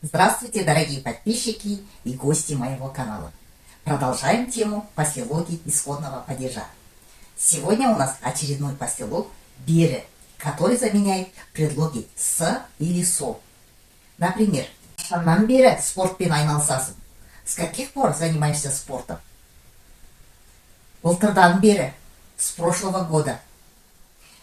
Здравствуйте, дорогие подписчики и гости моего канала. Продолжаем тему послелоги исходного падежа. Сегодня у нас очередной послелог «бере», который заменяет предлоги «с» или «со». Например, «Қашаннан бері спортпен айналысасың?» С каких пор занимаешься спортом? «Былтырдан бері» с прошлого года.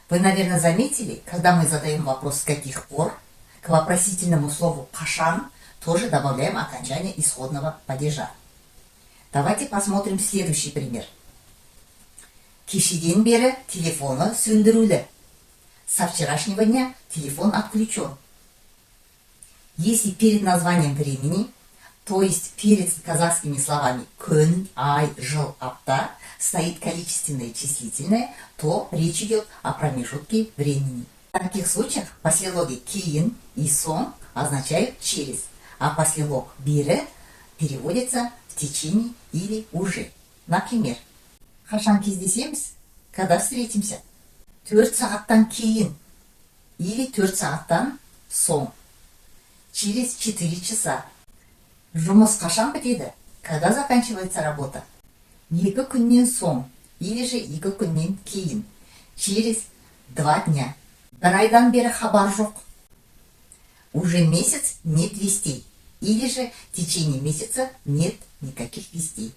Вы, наверное, заметили, когда мы задаем вопрос «с каких пор», к вопросительному слову «қашан» тоже добавляем окончание исходного падежа. Давайте посмотрим следующий пример. Кешеден бері телефоны сөндірулі. Со вчерашнего дня телефон отключен. Если перед названием времени, то есть перед казахскими словами күн, ай, жыл, апта, стоит количественное и числительное, то речь идет о промежутке времени. В таких случаях послелоги кейін и сон означают через, а послелог бері переводится в течение или уже. Например, қашан кездесеміз? Когда встретимся? 4 сағаттан кейін или 4 сағаттан соң. Через 4 часа. Жұмыс қашан бітеді? Когда заканчивается работа? 2 күннен соң или же 2 күннен кейін. Через 2 дня. Бір айдан бері хабар жоқ. Уже месяц нет вестей. Или же в течение месяца нет никаких вестей.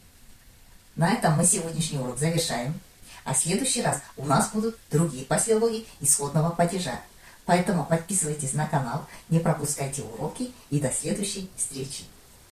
На этом мы сегодняшний урок завершаем. А в следующий раз у нас будут другие послелоги исходного падежа. Поэтому подписывайтесь на канал, не пропускайте уроки и до следующей встречи.